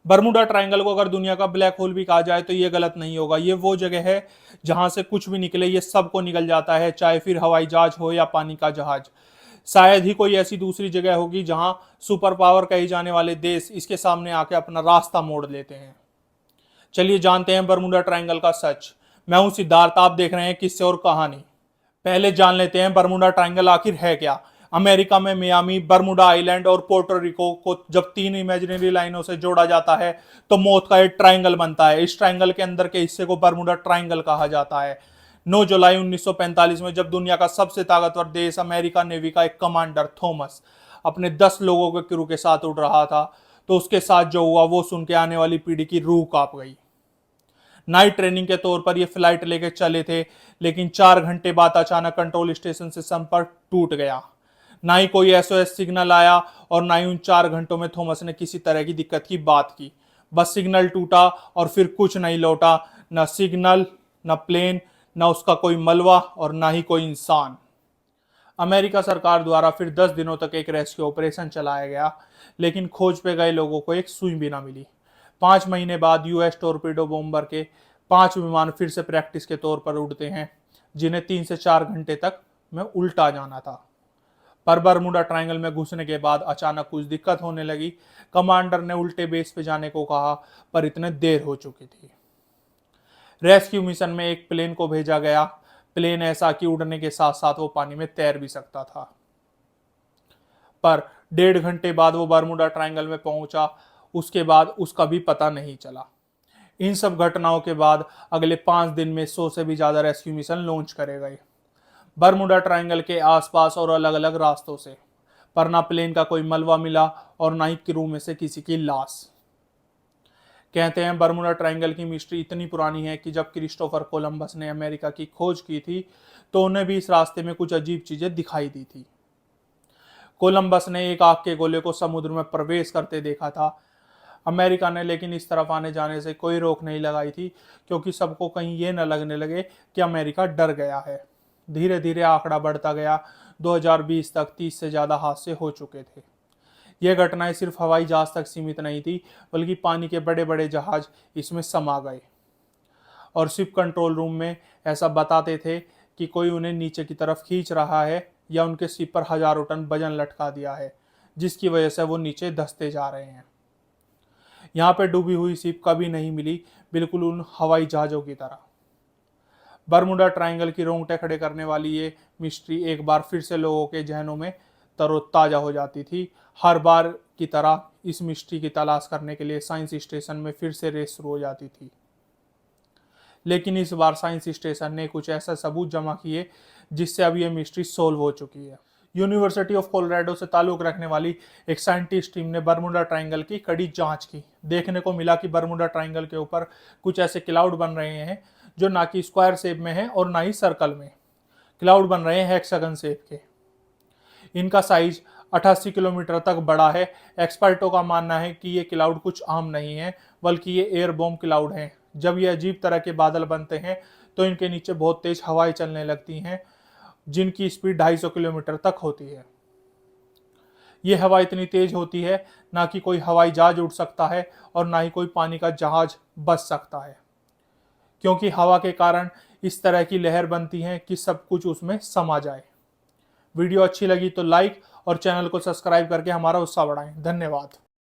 Bermuda triangle को अगर दुनिया का ब्लैक होल भी कहा जाए तो ये गलत नहीं होगा। ये वो जगह है जहां से कुछ भी निकले ये सबको निकल जाता है, चाहे फिर हवाई जहाज हो या पानी का जहाज। शायद ही कोई ऐसी दूसरी जगह होगी जहां सुपर पावर कहे जाने वाले देश इसके सामने आके अपना रास्ता मोड़ लेते हैं। चलिए जानते हैं बर्मुडा ट्रायंगल का सच। मैं हूं सिद्धार्थ, आप देख रहे हैं किस्से और कहानी। पहले जान लेते हैं बर्मुडा ट्रायंगल आखिर है क्या। अमेरिका में मियामी, बर्मुडा आइलैंड और पोर्टो रिको को जब तीन इमेजिनरी लाइनों से जोड़ा जाता है तो मौत का एक ट्रायंगल बनता है। इस ट्रायंगल के अंदर के हिस्से को बर्मुडा ट्रायंगल कहा जाता है। 9 जुलाई 1945 में जब दुनिया का सबसे ताकतवर देश अमेरिका नेवी का एक कमांडर थॉमस अपने 10 लोगों के क्रू के साथ उड़ रहा था, तो उसके साथ जो हुआ वो सुन के आने वाली पीढ़ी की रूह कांप गई। नाइट ट्रेनिंग के तौर पर ये फ्लाइट लेके चले थे, लेकिन 4 घंटे बाद अचानक कंट्रोल स्टेशन से संपर्क टूट गया। ना ही कोई एसओएस सिग्नल आया और ना ही उन 4 घंटों में थॉमस ने किसी तरह की दिक्कत की बात की। बस सिग्नल टूटा और फिर कुछ नहीं लौटा, न सिग्नल, न प्लेन, न उसका कोई मलबा और ना ही कोई इंसान। अमेरिका सरकार द्वारा फिर 10 दिनों तक एक रेस्क्यू ऑपरेशन चलाया गया, लेकिन खोज पे गए लोगों को एक सुई भी ना मिली। 5 महीने बाद यूएस टोरपीडो बॉम्बर के 5 विमान फिर से प्रैक्टिस के तौर पर उड़ते हैं, जिन्हें 3 से 4 घंटे तक में उल्टा जाना था। पर बर्मुडा ट्रायंगल में घुसने के बाद अचानक कुछ दिक्कत होने लगी। कमांडर ने उल्टे बेस पे जाने को कहा, पर इतने देर हो चुकी थी। रेस्क्यू मिशन में एक प्लेन को भेजा गया। प्लेन ऐसा कि उड़ने के साथ साथ वो पानी में तैर भी सकता था। पर 1.5 घंटे बाद वो बर्मुडा ट्रायंगल में पहुंचा, उसके बाद उसका भी पता नहीं चला। इन सब घटनाओं के बाद अगले 5 दिन में 100 से भी ज्यादा रेस्क्यू मिशन लॉन्च करे गए बर्मुडा ट्रायंगल के आसपास और अलग अलग रास्तों से, पर ना प्लेन का कोई मलबा मिला और ना ही क्रू में से किसी की लाश। कहते हैं बर्मुडा ट्रायंगल की मिस्ट्री इतनी पुरानी है कि जब क्रिस्टोफर कोलंबस ने अमेरिका की खोज की थी तो उन्हें भी इस रास्ते में कुछ अजीब चीजें दिखाई दी थी। कोलंबस ने एक आग के गोले को समुद्र में प्रवेश करते देखा था। अमेरिका ने लेकिन इस तरफ आने जाने से कोई रोक नहीं लगाई थी, क्योंकि सबको कहीं ये न लगने लगे कि अमेरिका डर गया है। धीरे धीरे आंकड़ा बढ़ता गया। 2020 तक 30 से ज्यादा हादसे हो चुके थे। ये घटनाएं सिर्फ हवाई जहाज तक सीमित नहीं थी, बल्कि पानी के बड़े बड़े जहाज इसमें समा गए और शिप कंट्रोल रूम में ऐसा बताते थे कि कोई उन्हें नीचे की तरफ खींच रहा है या उनके शिप पर हजारों टन वजन लटका दिया है, जिसकी वजह से वो नीचे धंसते जा रहे हैं। यहाँ पे डूबी हुई शिप कभी नहीं मिली, बिल्कुल उन हवाई जहाजों की तरह। बर्मुडा ट्रायंगल की रोंगटे खड़े करने वाली ये मिस्ट्री एक बार फिर से लोगों के जहनों में तरोताजा हो जाती थी। हर बार की तरह इस मिस्ट्री की तलाश करने के लिए साइंस स्टेशन में फिर से रेस शुरू हो जाती थी। लेकिन इस बार साइंस स्टेशन ने कुछ ऐसा सबूत जमा किए जिससे अब यह मिस्ट्री सोल्व हो चुकी है। यूनिवर्सिटी ऑफ कोलोराडो से ताल्लुक रखने वाली एक साइंटिस्ट टीम ने बर्मुडा ट्रायंगल की कड़ी जांच की। देखने को मिला कि बर्मुडा ट्रायंगल के ऊपर कुछ ऐसे क्लाउड बन रहे हैं जो ना कि स्क्वायर शेप में है और ना ही सर्कल में। क्लाउड बन रहे हैं हेक्सागन शेप के। इनका साइज 88 किलोमीटर तक बड़ा है। एक्सपर्टों का मानना है कि ये क्लाउड कुछ आम नहीं है, बल्कि ये एयर बॉम्ब क्लाउड हैं। जब ये अजीब तरह के बादल बनते हैं तो इनके नीचे बहुत तेज हवाएं चलने लगती हैं, जिनकी स्पीड 250 किलोमीटर तक होती है। ये हवा इतनी तेज होती है ना कि कोई हवाई जहाज उड़ सकता है और ना ही कोई पानी का जहाज बच सकता है, क्योंकि हवा के कारण इस तरह की लहर बनती है कि सब कुछ उसमें समा जाए। वीडियो अच्छी लगी तो लाइक और चैनल को सब्सक्राइब करके हमारा उत्साह बढ़ाएं। धन्यवाद।